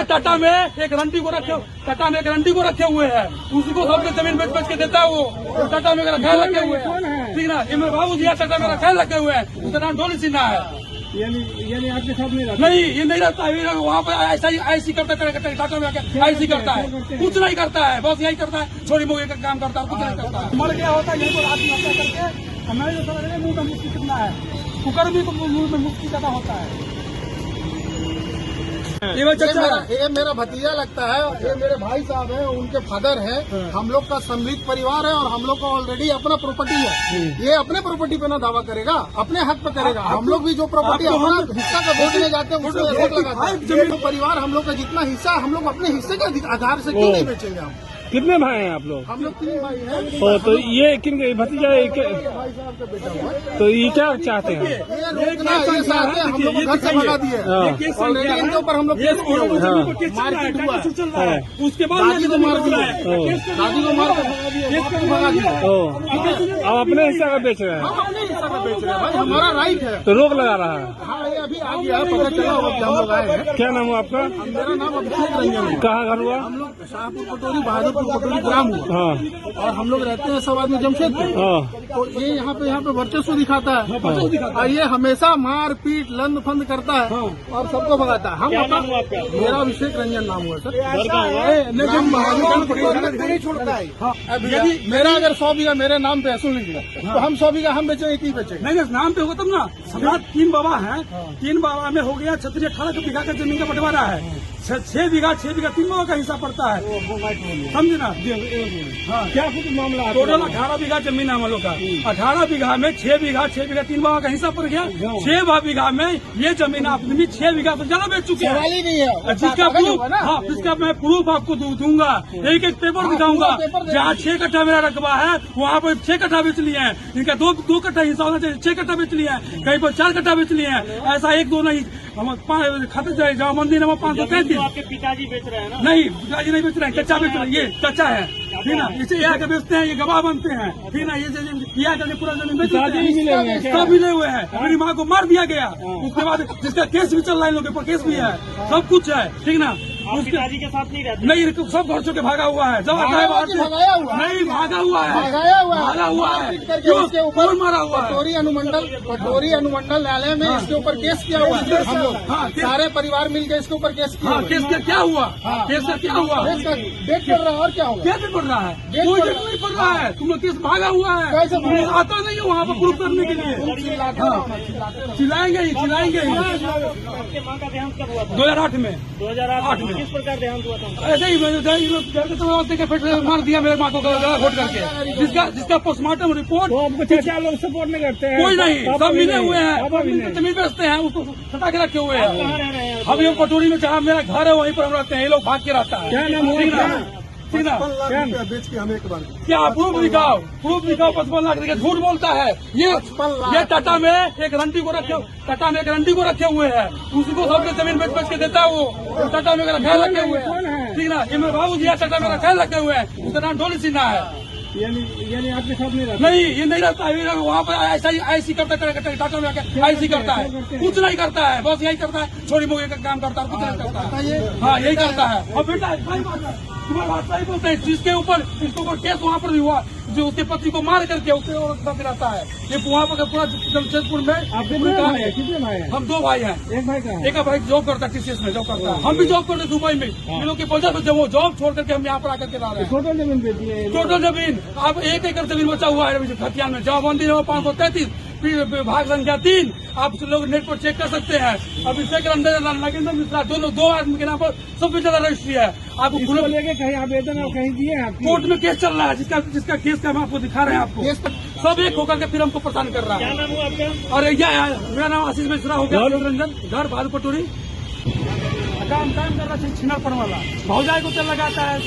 ये टाटा में एक रंटी को रखे हुए हैं, उसी को सबके जमीन बेच के देता है वो। टाटा में रखे लगे हुए हैं, ठीक ना। ये मेरे बाबू जी टाटा में रखे लगे हुए हैं, उसका नाम डोली सिन्हा है। यानी आपके साथ नहीं रहता? नहीं, ये नहीं रहता है वहाँ पर। ऐसा ही ऐसी करता है टाटा में आके, ऐसी करता है, कुछ नहीं करता है, बस यही करता है, छोटी मोटी का काम करता है, कुछ नहीं करता है। मर गया होता है यहीं पर आत्महत्या करके। हमारे जो समझ रहे मुँह में मुफ्ती कितना है, कुकर भी मुँह में मुफ्ती ज्यादा होता है। ये मेरा भतीजा लगता है, ये मेरे भाई साहब हैं, उनके फादर हैं। हम लोग का समृद्ध परिवार है और हम लोग का ऑलरेडी अपना प्रॉपर्टी है। ये अपने प्रॉपर्टी पे ना दावा करेगा, अपने हक पे करेगा। हम लोग भी जो प्रॉपर्टी अपना हिस्सा का बेचने जाते हैं उसमें रोक लगाते हैं। परिवार हम लोग का जितना हिस्सा है, हम लोग अपने हिस्से के आधार से क्यों नहीं बेचेंगे? हम कितने भाई हैं आप लोग? हम लोग 3 भाई हैं। तो ये किन भतीजा भाई साहब का बेटा हुआ है। तो ये क्या चाहते हैं? ये रोकना, ये चाहते हैं हम लोग को घर से भगा दिए। ऑलरेडी इनके ऊपर हम लोग मारपीट हुआ है। उसके बाद दादी को मार दिया, दादी को मार भगा दिया। अब अपने हिस्सा का बेच रहे हैं? हम अपने हिस्सा का बेच रहे हैं भाई, हमारा राइट है। तो रोक लगा रहा है? हाँ, ये अभी आ गया है, पता चला होगा कि हम लोग आए हैं। क्या नाम हुआ आपका? मेरा नाम अभिषेक रंजन है। कहाँ घर हुआ? हम लोग शाहपुर पटोरी, बहादुरपुर पटोरी ग्राम हुआ। हाँ और हम लोग रहते हैं सब आदमी जमशेदपुर। हाँ। तो ये यहाँ पे वर्चस्व दिखाता है और ये हमेशा मार पीट लंद फंद करता है और सबको भगाता है। हम मेरा अभिषेक रंजन नाम हुआ सर। नाम बहादुरपुर पटोरी छोड़ता है। यदि मेरा अगर 100 बीघा मेरे नाम पे सुन लीजिए, तो हम 100 बीघा हम बेचेंगे कि बेचेंगे? नहीं, नाम पे होगा तब ना। हमारा 3 बाबा हैं, 3 बाबा में हो गया 18 बीघा का जमीन का बंटवारा है। 6 बीघा 3 बाबा का हिस्सा पड़ता है, समझे ना। हाँ, क्या कुछ मामला? टोटल 18 बीघा जमीन है हम लोग का। 18 बीघा में 6 बीघा 3 बाबा का हिस्सा पड़ गया। 6 बीघा में ये जमीन आपने 6 बीघा से ज्यादा बेच चुके सवाल हैं। ही नहीं है। जिसका प्रूफ, हाँ, जिसका मैं प्रूफ आपको दूंगा, एक पेपर दिखाऊंगा। जहाँ 6 कट्ठा मेरा रकबा है वहाँ पर 6 कट्ठा बेच लिए हैं। इनका 2 कट्ठा हिस्सा होना चाहिए, 6 कट्ठा बेच लिए हैं, कहीं पर 4 कट्ठा बेच लिए हैं। ऐसा 1-2 नहीं, हम खत जाए जहाँ मंदिर है 535। आपके पिताजी बेच रहे हैं ना? नहीं, पिताजी नहीं बेच रहे हैं, कच्चा बेच रहे हैं। ये कच्चा है, ठीक ना। इसे ये आके बेचते हैं, ये गवाह बनते हैं, ठीक ना। ये आकर पूरा जमीन बेच देते हैं। सब मिले हुए हैं। मेरी माँ को मार दिया गया, उसके बाद जिसका केस भी चल रहा है, इन लोगों के ऊपर केस भी है, सब कुछ है, ठीक ना। उसके पिताजी के साथ नहीं रहते? नहीं, सब घर छोड़ के भागा हुआ है। जब आता है नहीं, भागा हुआ है, भागा हुआ है। इसके ऊपर मारा हुआ है। पटोरी अनुमंडल न्यायालय में इसके ऊपर केस किया हुआ है। हम लोग सारे परिवार मिलकर इसके ऊपर केस किया। केस का क्या हुआ? केस का क्या हुआ? डेट पड़ रहा है और क्या हुआ? क्या पड़ रहा है? कोई डेट नहीं पड़ रहा है। तुम लोग केस भागा हुआ है, आता नहीं है वहाँ पर प्रूफ करने के लिए। चिल्लाएंगे ही, चिल्लाएंगे ही। आपके माँ का देहांत कब हुआ था? 2008 में। 2008 में किस प्रकार देहांत हुआ था? ऐसे ही मार दिया मेरे माँ को वोट करके। जिसका पोस्टमार्टम रिपोर्ट आपको 4 लोग सपोर्ट नहीं करते हैं? कोई नहीं, सब मिले हुए हैं, जमीन बेचते हैं, उसको सटा के रखे हुए हैं। कहाँ रह रहे हैं? हम ये पटोरी में जहाँ मेरा घर है वहीं पर हम रहते हैं। ये लोग भाग के रहता है। क्या नाम हुआ? ठीक ना। बेच के हमें एक बार क्या प्रूफ दिखाओ? 55 लाख रुपए झूठ बोलता है। ये टाटा में एक रंटी को रखे हुए हैं, उसी को सबके जमीन बेच के देता है वो। टाटा में रखे लगे हुए हैं, ठीक ना। ये मेरे बाबू जी टाटा में रखे लगे हुए हैं, उसका नाम डोली सिन्हा है। यानी आपके साथ नहीं रहता? नहीं, ये नहीं रहता है वहाँ पर। ऐसी करता है टाटा में आके, ऐसी करता है, कुछ नहीं करता है, बस यही करता है, छोटी मोटी का काम करता है, कुछ नहीं करता है। हाँ, यही करता है। और बेटा तुम्हारे बात सही बोलते हैं। जिसके ऊपर केस वहाँ पर भी हुआ, जो उसके पति को मार करके उसके साथ रहता है। ये वहाँ पर पूरा जमशेदपुर में। आपके कितने भाई हैं? हम 2 भाई हैं। एक भाई का? एक भाई जॉब करता है, TCS में जॉब करता है। हम भी जॉब करते दुबई में। इन लोग की वजह से जब वो जॉब छोड़ करके हम यहाँ पर आकर के ला रहे हैं। टोटल जमीन बेची है? टोटल जमीन अब 1 एकड़ जमीन बचा हुआ है खतियान में। जहाँ मंदिर है 533, भाग संख्या 3। आप लोग नेट पर चेक कर सकते हैं। अभिषेक रंजन, नागेंद्र मिश्रा, दोनों 2 आदमी के नाम पर सबसे ज्यादा रजिस्ट्री है। आपको इसको लेके कहीं आवेदन और कहीं दिए हैं? कोर्ट में केस चल रहा है, जिसका केस का हम आपको दिखा रहे हैं। आपको सब एक होकर के फिर हमको परेशान कर रहा है। क्या नाम हुआ आपका? और मेरा नाम आशीष मिश्रा हो गया। रंजन, घर बहादुर पटोरी। काम कर रहा है छिनरपन वाला, भौजाई को चल लगाता है।